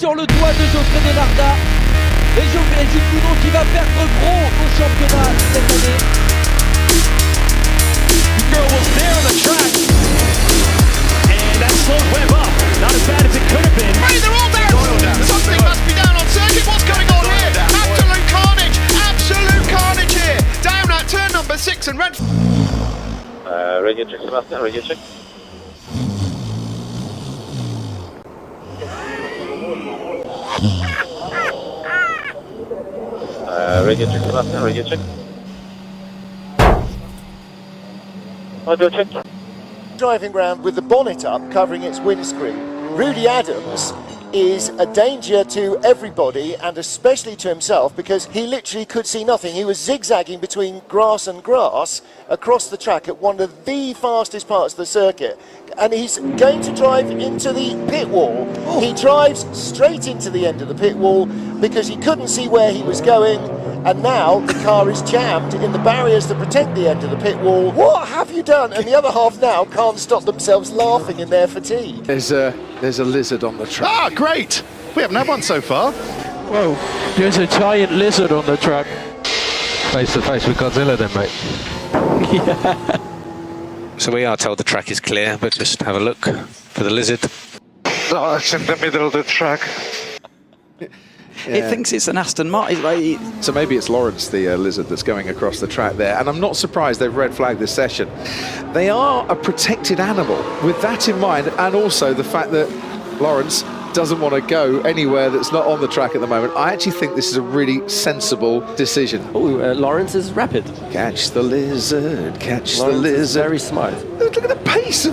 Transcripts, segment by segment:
Sur le doigt de Geoffrey Denarda. Et Jules Gounon qui va perdre gros au championnat cette année. Girl was there on the track. And that slowed Webb up. Not as bad as it could have been. Hey, they're all down! Something must be down on circuit. What's going on here? Absolute carnage! Absolute carnage here! Down at turn number 6 and red. Radio check, Sebastian, radio check. Radio check, Sebastian, radio check. Radio check. Driving around with the bonnet up covering its windscreen. Rudy Adams is a danger to everybody and especially to himself because he literally could see nothing. He was zigzagging between grass and grass across the track at one of the fastest parts of the circuit, and he's going to drive into the pit wall. He drives straight into the end of the pit wall because he couldn't see where he was going, and now the car is jammed in the barriers that protect the end of the pit wall. What have you done? And the other half now can't stop themselves laughing in their fatigue. There's a lizard on the track. Ah, great! We haven't had one so far. Whoa, there's a giant lizard on the track. Face to face with Godzilla then, mate. Yeah. So we are told the track is clear, but just have a look for the lizard. Oh, it's in the middle of the track. It thinks it's an Aston Martin. So maybe it's Lawrence, the lizard, that's going across the track there. And I'm not surprised they've red flagged this session. They are a protected animal. With that in mind, and also the fact that Lawrence doesn't want to go anywhere that's not on the track at the moment, I actually think this is a really sensible decision. Oh, Lawrence is rapid. Catch the lizard, catch Lawrence the lizard. Is very smart. Look at the pace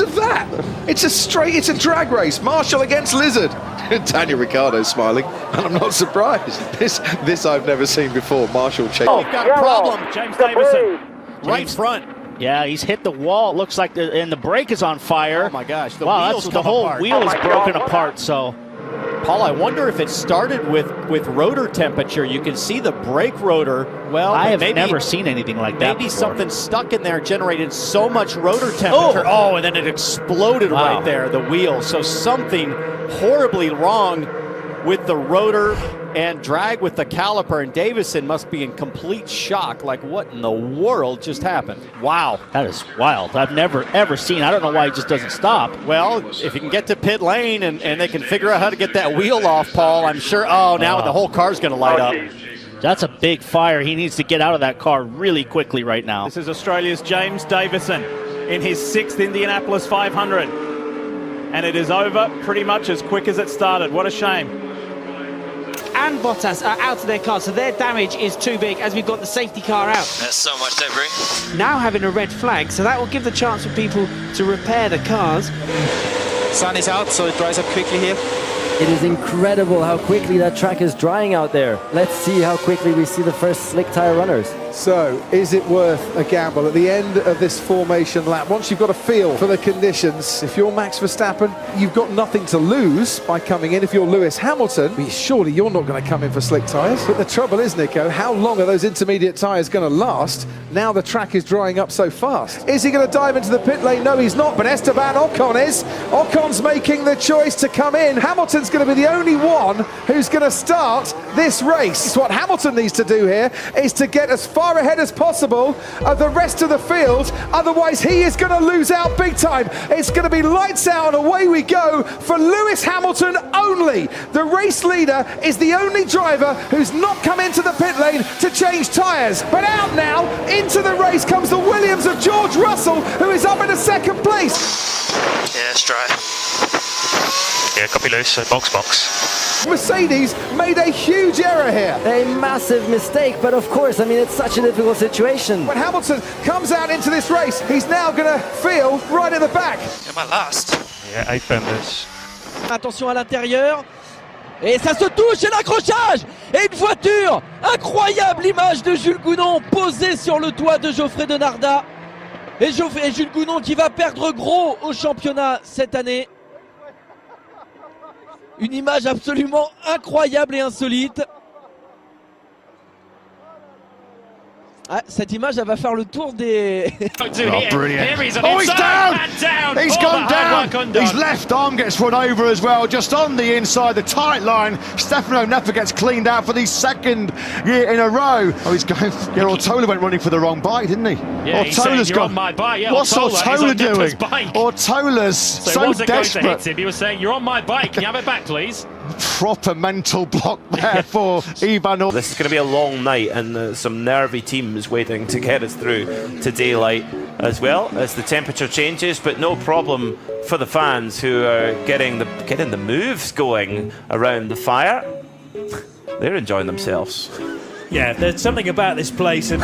of that. It's a drag race. Marshall against Lizard. Daniel Ricciardo's smiling, and I'm not surprised. This I've never seen before. Marshall chasing. We've got a problem. James Davison, right front. Yeah, he's hit the wall. It looks like and the brake is on fire. Oh my gosh, the whole wheel is broken apart. So, Paul, I wonder if it started with rotor temperature. You can see the brake rotor. Well, I have never seen anything like that. Maybe before. something stuck in there generated so much rotor temperature. Oh, and then it exploded right there, the wheel. So something horribly wrong with the rotor and drag with the caliper, and Davison must be in complete shock. Like, what in the world just happened? Wow, that is wild. I've never, ever seen. I don't know why he just doesn't stop. Well, if you can get to pit lane and they can figure out how to get that wheel off, Paul, I'm sure. Oh, now the whole car's going to light up. That's a big fire. He needs to get out of that car really quickly right now. This is Australia's James Davison in his 6th Indianapolis 500. And it is over pretty much as quick as it started. What a shame. And Bottas are out of their car, so their damage is too big as we've got the safety car out. There's so much debris. Now having a red flag, so that will give the chance for people to repair the cars. Sun is out, so it dries up quickly here. It is incredible how quickly that track is drying out there. Let's see how quickly we see the first slick tire runners. So, is it worth a gamble at the end of this formation lap? Once you've got a feel for the conditions, if you're Max Verstappen, you've got nothing to lose by coming in. If you're Lewis Hamilton, surely you're not going to come in for slick tyres. But the trouble is, Nico, how long are those intermediate tyres going to last now the track is drying up so fast? Is he going to dive into the pit lane? No, he's not, but Esteban Ocon is. Ocon's making the choice to come in. Hamilton's going to be the only one who's going to start this race. What Hamilton needs to do here is to get as far ahead as possible of the rest of the field, otherwise he is going to lose out big time. It's going to be lights out and away we go for Lewis Hamilton only. The race leader is the only driver who's not come into the pit lane to change tyres. But out now, into the race comes the Williams of George Russell, who is up in a 2nd place. Yeah, it's dry. Yeah, copy Lewis, so box. Mercedes made a huge error here. A massive mistake, but of course, I mean, it's such a difficult situation. When Hamilton comes out into this race, he's now going to feel right at the back. Am I last? Yeah, 8 members. Attention à l'intérieur. Et ça se touche, et l'accrochage. Et une voiture. Incroyable image de Jules Gounon posée sur le toit de Geoffrey Denarda. Et Jules Gounon qui va perdre gros au championnat cette année. Une image absolument incroyable et insolite. Ah, cette image, elle va faire le tour des... Oh, brilliant. Oh, he's down! He's gone down! His left arm gets run over as well, just on the inside, the tight line. Stefano Nepa gets cleaned out for the second year in a row. Oh, he's going... Yeah, Ortola went running for the wrong bike, didn't he? Yeah, he's saying, you're on my bike. Yeah, what's Ortola doing? Ortola's so desperate. Hits him, he was saying, you're on my bike, can you have it back, please? Proper mental block there for Ivan. This is going to be a long night, and some nervy teams waiting to get us through to daylight as well as the temperature changes, but no problem for the fans who are getting the moves going around the fire. They're enjoying themselves. Yeah, there's something about this place and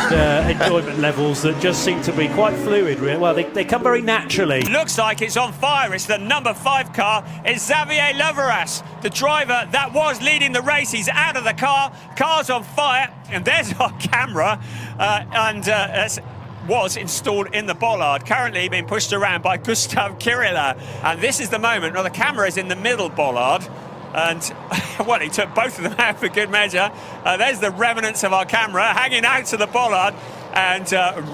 enjoyment levels that just seem to be quite fluid. Well, they come very naturally. Looks like it's on fire. It's the number 5 car. It's Xavier Loveras, the driver that was leading the race. He's out of the car. Car's on fire. And there's our camera. Was installed in the bollard, currently being pushed around by Gustav Kirilla. And this is the moment. Now, the camera is in the middle bollard. And, well, he took both of them out for good measure. There's the remnants of our camera hanging out to the bollard and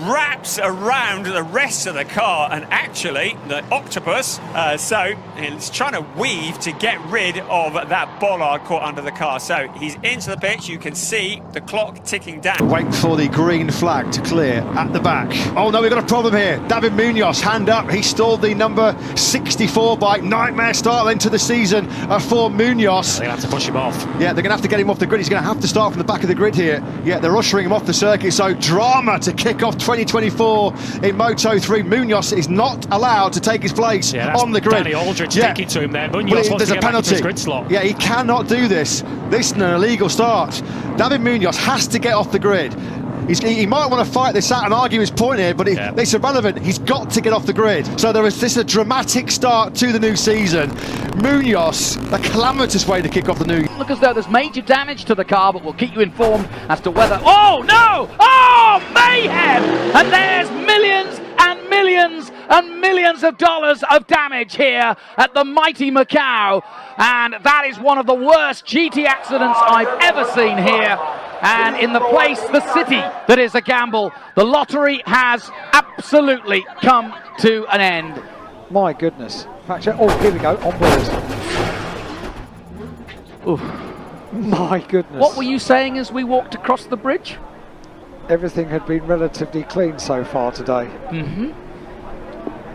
wraps around the rest of the car and actually the octopus. So it's trying to weave to get rid of that bollard caught under the car. So he's into the pitch. You can see the clock ticking down. Wait for the green flag to clear at the back. Oh no, we've got a problem here. David Munoz, hand up. He stalled the number 64 bike. Nightmare start into the season for Munoz. They're going to have to push him off. Yeah, they're going to have to get him off the grid. He's going to have to start from the back of the grid here. Yeah, they're ushering him off the circuit. So drama to kick off 2024 in Moto3. Munoz is not allowed to take his place on the grid. Danny Aldridge taking to him there. Munoz wants to get back into his grid slot. Yeah, he cannot do this. This is an illegal start. David Munoz has to get off the grid. He might want to fight this out and argue his point here, but it's irrelevant. He's got to get off the grid. So this is a dramatic start to the new season. Munoz, a calamitous way to kick off the new. Look as though there's major damage to the car, but we'll keep you informed as to whether... Oh, no! Oh, mayhem! And there's millions and millions and millions of dollars of damage here at the mighty Macau. And that is one of the worst GT accidents I've ever seen here. And in the place, the city that is a gamble, the lottery has absolutely come to an end. My goodness. Oh, here we go, on board. Oof. My goodness. What were you saying as we walked across the bridge? Everything had been relatively clean so far today.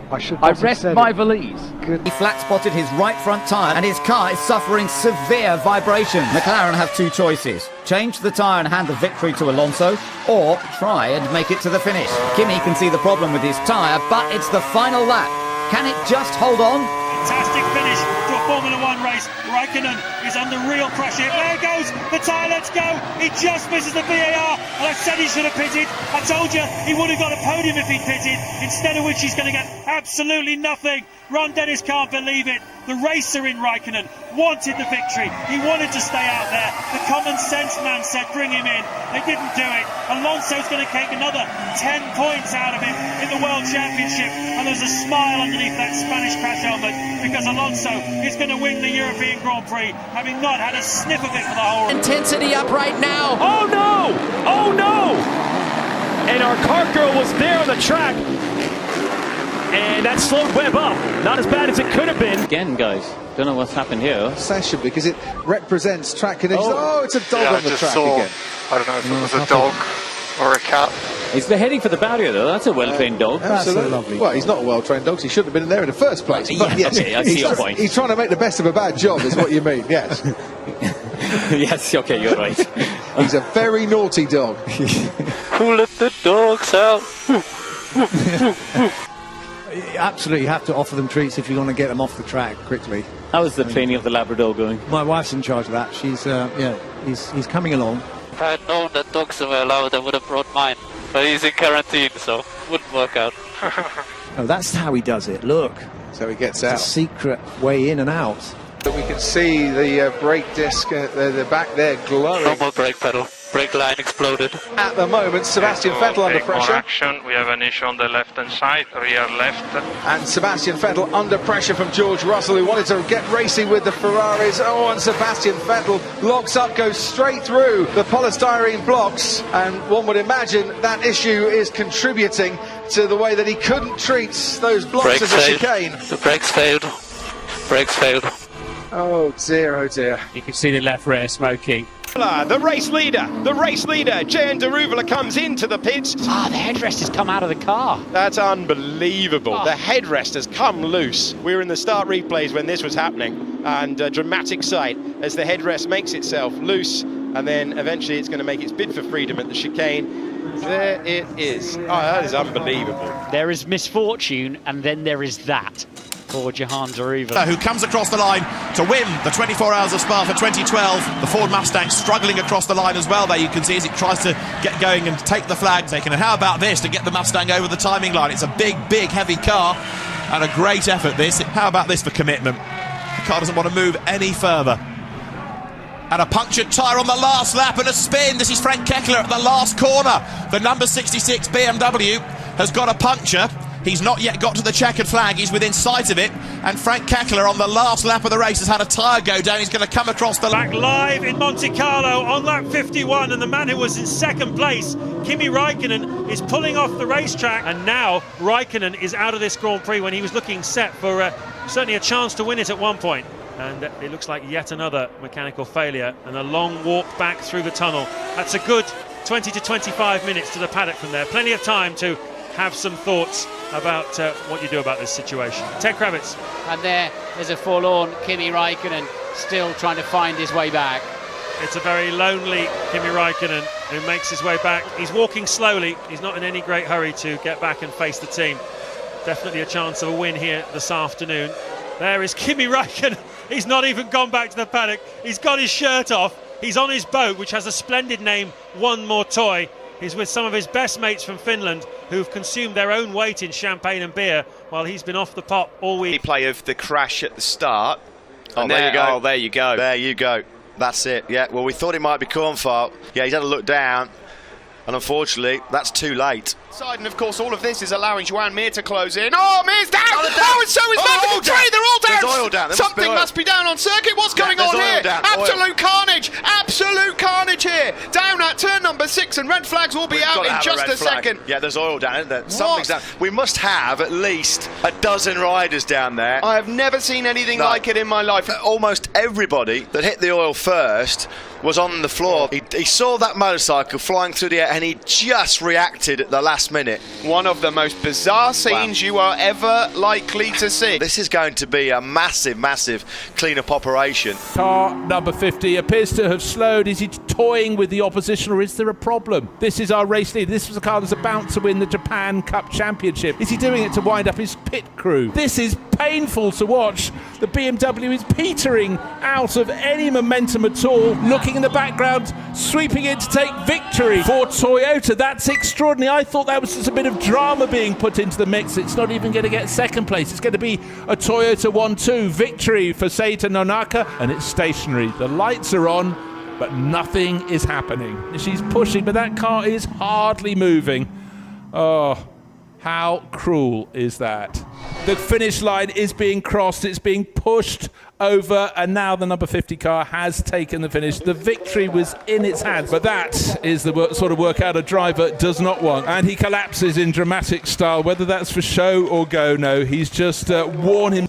I rest my valise. He flat spotted his right front tyre and his car is suffering severe vibration. McLaren have two choices. Change the tyre and hand the victory to Alonso, or try and make it to the finish. Kimi can see the problem with his tyre, but it's the final lap. Can it just hold on? Fantastic finish to a Formula 1 race. Raikkonen is under real pressure. There goes the tyre, let's go. He just misses the VAR. And I said he should have pitted. I told you he would have got a podium if he pitted. Instead of which he's going to get absolutely nothing. Ron Dennis can't believe it. The racer in Raikkonen wanted the victory. He wanted to stay out there. The common sense man said bring him in. They didn't do it. Alonso's going to take another 10 points out of him in the World Championship. And there's a smile underneath that Spanish crash helmet because Alonso is going to win the European Grand Prix, having not had a sniff of it for the whole. Intensity up right now. Oh no! Oh no! And our car girl was there on the track. And that slowed Webb up. Not as bad as it could have been. Again, guys, don't know what's happened here. Session, because it represents track conditions. Oh, it's a dog on the track again. I don't know if it was a dog or a cat. He's heading for the barrier, though. That's a well-trained dog. Absolutely. Lovely. Well, he's not a well-trained dog, so he shouldn't have been in there in the first place. But yes, okay, I see your point. He's trying to make the best of a bad job, is what you mean, yes. Yes, okay, you're right. He's a very naughty dog. Who let the dogs out? Absolutely, you have to offer them treats if you want to get them off the track quickly. How is the training of the Labrador going? My wife's in charge of that. She's, he's coming along. If I had known that dogs were allowed, I would have brought mine. But he's in quarantine, so it wouldn't work out. Oh, that's how he does it. Look. So he gets it's out. A secret way in and out. We can see the brake disc, the back there glowing. No more brake pedal. Brake line exploded. At the moment, Sebastian Vettel under pressure. Action. We have an issue on the left-hand side, rear left. And Sebastian Vettel under pressure from George Russell, who wanted to get racing with the Ferraris. Oh, and Sebastian Vettel locks up, goes straight through the polystyrene blocks. And one would imagine that issue is contributing to the way that he couldn't treat those blocks as a chicane. The brakes failed. Brakes failed. Oh dear, oh dear. You can see the left rear smoking. The race leader, Jehan Daruvula comes into the pits. The headrest has come out of the car. That's unbelievable. The headrest has come loose. We were in the start replays when this was happening, and a dramatic sight as the headrest makes itself loose, and then eventually it's going to make its bid for freedom at the chicane. There it is. Oh, that is unbelievable. There is misfortune, and then there is that for Jehan Daruvula, who comes across the line to win the 24 Hours of Spa for 2012. The Ford Mustang struggling across the line as well there, you can see, as it tries to get going and take the flag taken. And how about this to get the Mustang over the timing line? It's a big, heavy car and a great effort this. How about this for commitment? The car doesn't want to move any further. And a punctured tyre on the last lap and a spin. This is Frank Keckler at the last corner. The number 66 BMW has got a puncture. He's not yet got to the checkered flag. He's within sight of it. And Frank Keckler on the last lap of the race has had a tyre go down. He's going to come across the... Back live in Monte Carlo on lap 51, and the man who was in second place, Kimi Räikkönen, is pulling off the racetrack. And now Räikkönen is out of this Grand Prix when he was looking set for certainly a chance to win it at one point. And it looks like yet another mechanical failure and a long walk back through the tunnel. That's a good 20 to 25 minutes to the paddock from there. Plenty of time to have some thoughts about what you do about this situation. Ted Kravitz. And there's a forlorn Kimi Räikkönen still trying to find his way back. It's a very lonely Kimi Räikkönen who makes his way back. He's walking slowly. He's not in any great hurry to get back and face the team. Definitely a chance of a win here this afternoon. There is Kimi Räikkönen. He's not even gone back to the paddock. He's got his shirt off. He's on his boat, which has a splendid name, One More Toy. He's with some of his best mates from Finland who've consumed their own weight in champagne and beer while he's been off the pop all week. Replay of the crash at the start. Oh, there you go. Oh, there you go. There you go. That's it. Yeah, well, we thought it might be corn fault. Yeah, he's had a look down. And unfortunately, that's too late. And of course, all of this is allowing Joan Mir to close in. Oh, Mir's down! Oh, and so is Michael Trey! They're all down! There's oil down. Something must be down on circuit. What's going on here? Absolute carnage! Absolute carnage here! Down at turn number 6, and red flags will be out in just a second. Yeah, there's oil down, isn't there? Something's down. We must have at least a dozen riders down there. I have never seen anything like it in my life. Almost everybody that hit the oil first was on the floor. He saw that motorcycle flying through the air and he just reacted at the last minute. One of the most bizarre scenes you are ever likely to see. This is going to be a massive clean-up operation. Car number 50 appears to have slowed. Is he toying with the opposition, or is there a problem? This is our race leader. This was a car that's about to win the Japan Cup Championship. Is he doing it to wind up his pit crew? This is painful to watch. The BMW is petering out of any momentum at all. Looking in the background, sweeping in to take victory for Toyota. That's extraordinary. I thought that was just a bit of drama being put into the mix. It's not even going to get second place. It's going to be a Toyota 1-2 victory for Seita Nonaka, and it's stationary. The lights are on, but nothing is happening. She's pushing, but that car is hardly moving. Oh, how cruel is that? The finish line is being crossed. It's being pushed over, and now the number 50 car has taken the finish. The victory was in its hands, but that is the sort of workout a driver does not want. And he collapses in dramatic style, whether that's for show or go. No, he's just worn him.